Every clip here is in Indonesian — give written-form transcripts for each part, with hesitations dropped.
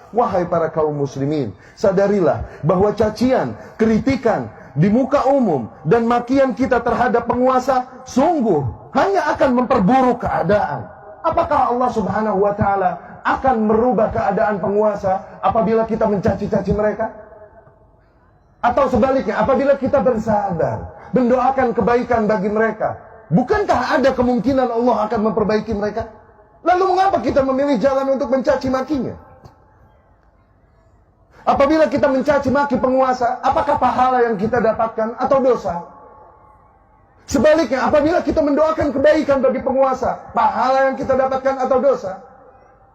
Wahai para kaum muslimin, sadarilah bahwa cacian, kritikan di muka umum dan makian kita terhadap penguasa sungguh hanya akan memperburuk keadaan. Apakah Allah Subhanahu wa Ta'ala akan merubah keadaan penguasa apabila kita mencaci-caci mereka? Atau sebaliknya, apabila kita bersabar, mendoakan kebaikan bagi mereka, bukankah ada kemungkinan Allah akan memperbaiki mereka? Lalu mengapa kita memilih jalan untuk mencaci makinya? Apabila kita mencaci maki penguasa, apakah pahala yang kita dapatkan atau dosa? Sebaliknya, apabila kita mendoakan kebaikan bagi penguasa, pahala yang kita dapatkan atau dosa?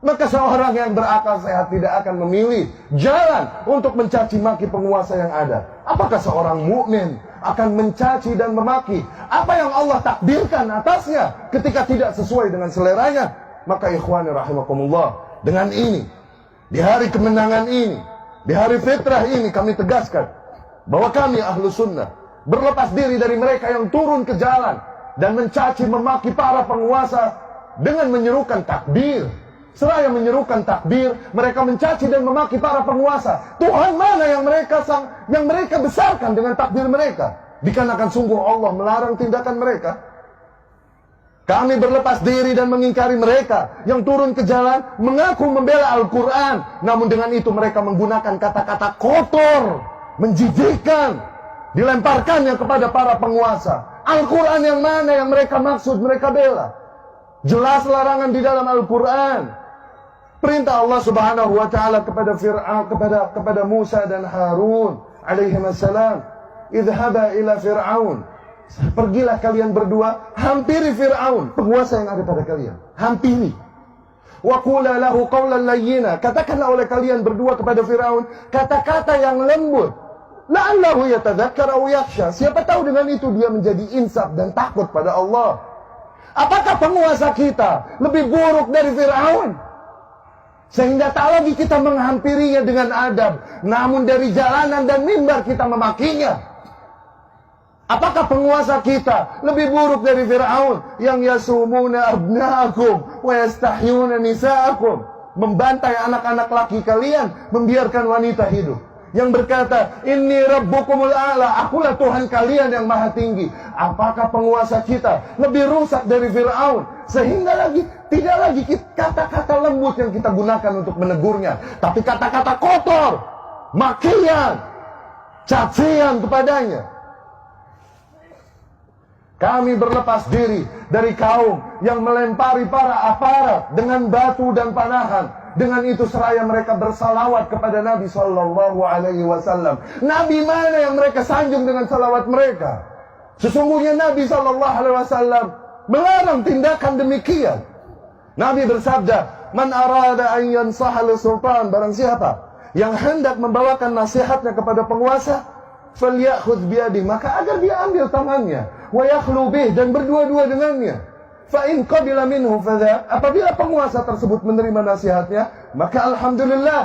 Maka seorang yang berakal sehat tidak akan memilih jalan untuk mencaci maki penguasa yang ada. Apakah seorang mukmin akan mencaci dan memaki apa yang Allah takdirkan atasnya ketika tidak sesuai dengan seleranya? Maka ikhwani rahimakumullah, dengan ini, di hari kemenangan ini, di hari fitrah ini kami tegaskan bahwa kami ahlu sunnah berlepas diri dari mereka yang turun ke jalan dan mencaci memaki para penguasa dengan menyerukan takbir. Seraya menyerukan takbir, mereka mencaci dan memaki para penguasa. Tuhan mana yang mereka besarkan dengan takbir mereka? Dikarenakan sungguh Allah melarang tindakan mereka. Kami berlepas diri dan mengingkari mereka yang turun ke jalan mengaku membela Al-Quran, namun dengan itu mereka menggunakan kata-kata kotor, menjijikkan, dilemparkannya kepada para penguasa. Al-Quran yang mana yang mereka maksud, mereka bela? Jelas larangan di dalam Al-Quran. Perintah Allah Subhanahu wa Ta'ala kepada Fir'aun, kepada Musa dan Harun alaihimassalam, idhaba ila Fir'aun, pergilah kalian berdua, hampiri Fir'aun, penguasa yang ada pada kalian, hampiri. Wa qula lahu qawlan layyina, katakanlah oleh kalian berdua kepada Fir'aun kata-kata yang lembut. La'allahu yatadzakkar aw yakhsha, siapa tahu dengan itu dia menjadi insaf dan takut pada Allah. Apakah penguasa kita lebih buruk dari Fir'aun? Sehingga tak lagi kita menghampirinya dengan adab, namun dari jalanan dan mimbar kita memakinya. Apakah penguasa kita lebih buruk dari Fir'aun yang yasumuna abna'akum wa yastahyuna nisa'akum, membantai anak-anak laki kalian, membiarkan wanita hidup, yang berkata inni rabbukumul a'la, akulah Tuhan kalian yang maha tinggi? Apakah penguasa kita lebih rusak dari Fir'aun sehingga tidak lagi kata-kata lembut yang kita gunakan untuk menegurnya, tapi kata-kata kotor, makian, cacian kepadanya? Kami berlepas diri dari kaum yang melempari para aparat dengan batu dan panahan. Dengan itu seraya mereka bersalawat kepada Nabi Sallallahu Alaihi Wasallam. Nabi mana yang mereka sanjung dengan salawat mereka? Sesungguhnya Nabi Sallallahu Alaihi Wasallam melarang tindakan demikian. Nabi bersabda, "Man arada an yansaha lis-sultan," barang siapa yang hendak membawakan nasihatnya kepada penguasa, falyakhudh biyadihi, maka agar dia ambil tangannya, wa yakhlu bih, dan berdua-dua dengannya. Fa in qabila minhu fadha, apabila penguasa tersebut menerima nasihatnya, maka alhamdulillah.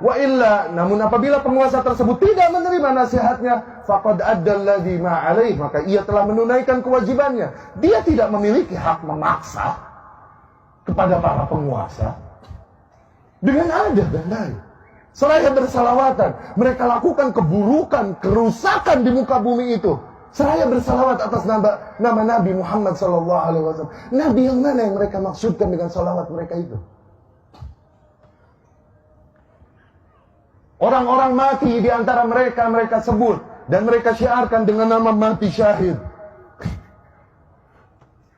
Wa illa, namun apabila penguasa tersebut tidak menerima nasihatnya, faqad adda alladhi ma alaih, maka ia telah menunaikan kewajibannya. Dia tidak memiliki hak memaksa kepada para penguasa dengan adab dan baik. Seraya bersalawatan, mereka lakukan keburukan, kerusakan di muka bumi itu. Seraya bersalawat atas nama Nabi Muhammad Sallallahu Alaihi Wasallam. Nabi yang mana yang mereka maksudkan dengan salawat mereka itu? Orang-orang mati di antara mereka, mereka sebut dan mereka syiarkan dengan nama mati syahid.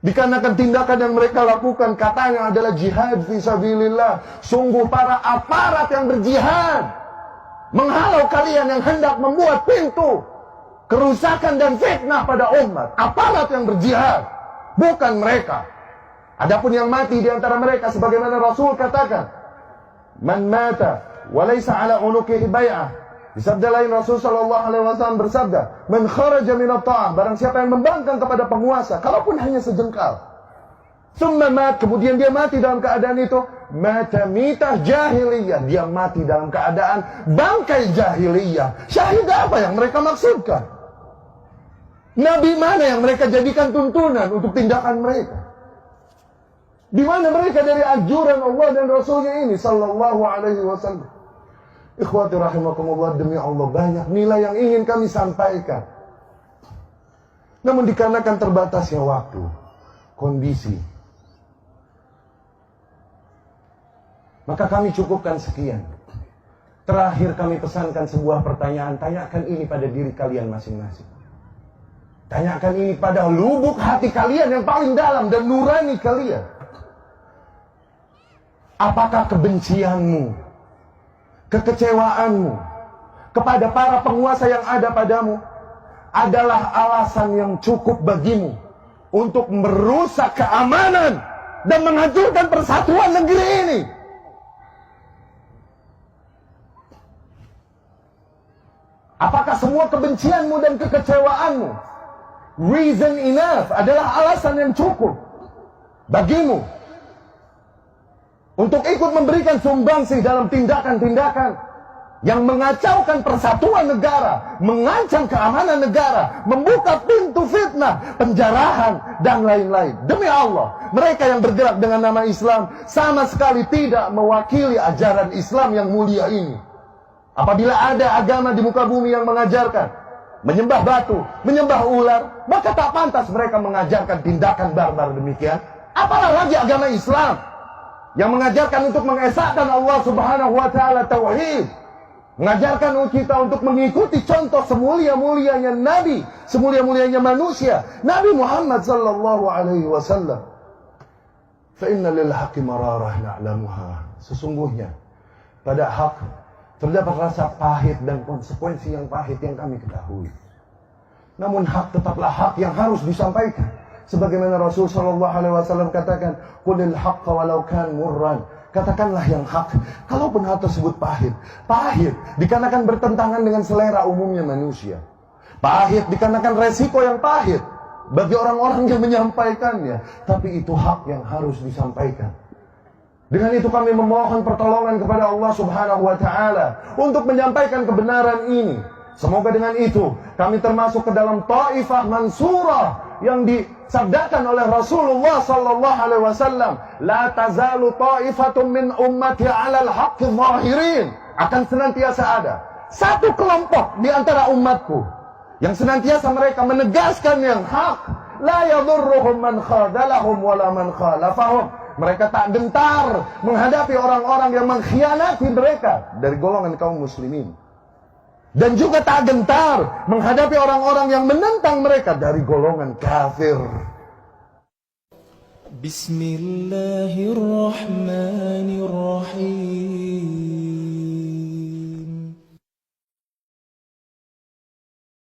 Dikarenakan tindakan yang mereka lakukan katanya adalah jihad fisabilillah. Sungguh para aparat yang berjihad menghalau kalian yang hendak membuat pintu kerusakan dan fitnah pada umat. Aparat yang berjihad, bukan mereka. Adapun yang mati di antara mereka, sebagaimana Rasul katakan, man mata walaysa ala unuqihi bai'ah. Di sabda lain Rasul sallallahu alaihi wasallam bersabda, man kharaja min at-ta'ah, barang siapa yang membangkang kepada penguasa, kalaupun hanya sejengkal, summa mat, kemudian dia mati dalam keadaan itu, mata mitah jahiliyah, dia mati dalam keadaan bangkai jahiliyah. Syahid apa yang mereka maksudkan? Nabi mana yang mereka jadikan tuntunan untuk tindakan mereka? Di mana mereka dari anjuran Allah dan Rasulnya ini sallallahu alaihi wasallam? Ikhwati rahimakumullah, demi Allah banyak nilai yang ingin kami sampaikan. Namun dikarenakan terbatasnya waktu, kondisi, maka kami cukupkan sekian. Terakhir kami pesankan sebuah pertanyaan. Tanyakan ini pada diri kalian masing-masing. Tanyakan ini pada lubuk hati kalian yang paling dalam dan nurani kalian. Apakah kebencianmu, kekecewaanmu kepada para penguasa yang ada padamu adalah alasan yang cukup bagimu untuk merusak keamanan dan menghancurkan persatuan negeri ini? Apakah semua kebencianmu dan kekecewaanmu reason enough, adalah alasan yang cukup bagimu untuk ikut memberikan sumbangsih dalam tindakan-tindakan yang mengacaukan persatuan negara, mengancam keamanan negara, membuka pintu fitnah, penjarahan, dan lain-lain? Demi Allah, mereka yang bergerak dengan nama Islam sama sekali tidak mewakili ajaran Islam yang mulia ini. Apabila ada agama di muka bumi yang mengajarkan menyembah batu, menyembah ular, maka tak pantas mereka mengajarkan tindakan barbar demikian. Apalah lagi agama Islam yang mengajarkan untuk mengesahkan Allah Subhanahu wa taala tauhid, mengajarkan kita untuk mengikuti contoh semulia-mulianya Nabi, semulia-mulianya manusia, Nabi Muhammad sallallahu alaihi wasallam. Fa inna lil haqqi mararah na'lamuha. Sesungguhnya pada hak terdapat rasa pahit dan konsekuensi yang pahit yang kami ketahui. Namun hak tetaplah hak yang harus disampaikan. Sebagaimana Rasul sallallahu alaihi wasallam katakan, "Qulil haqqa walau kan murran." Katakanlah yang hak, kalaupun hal tersebut pahit. Pahit dikarenakan bertentangan dengan selera umumnya manusia. Pahit dikarenakan resiko yang pahit bagi orang-orang yang menyampaikannya. Tapi itu hak yang harus disampaikan. Dengan itu kami memohon pertolongan kepada Allah Subhanahu wa taala untuk menyampaikan kebenaran ini. Semoga dengan itu kami termasuk ke dalam taifah mansurah yang disabdakan oleh Rasulullah sallallahu alaihi wasallam, la tazalu taifatun min ummati 'alal haqqi zahirin. Akan senantiasa ada satu kelompok di antara umatku yang senantiasa mereka menegaskan yang hak, la yadurruhum man khadalahum wala man khalafahum. Mereka tak gentar menghadapi orang-orang yang mengkhianati mereka dari golongan kaum muslimin. Dan juga tak gentar menghadapi orang-orang yang menentang mereka dari golongan kafir. Bismillahirrahmanirrahim.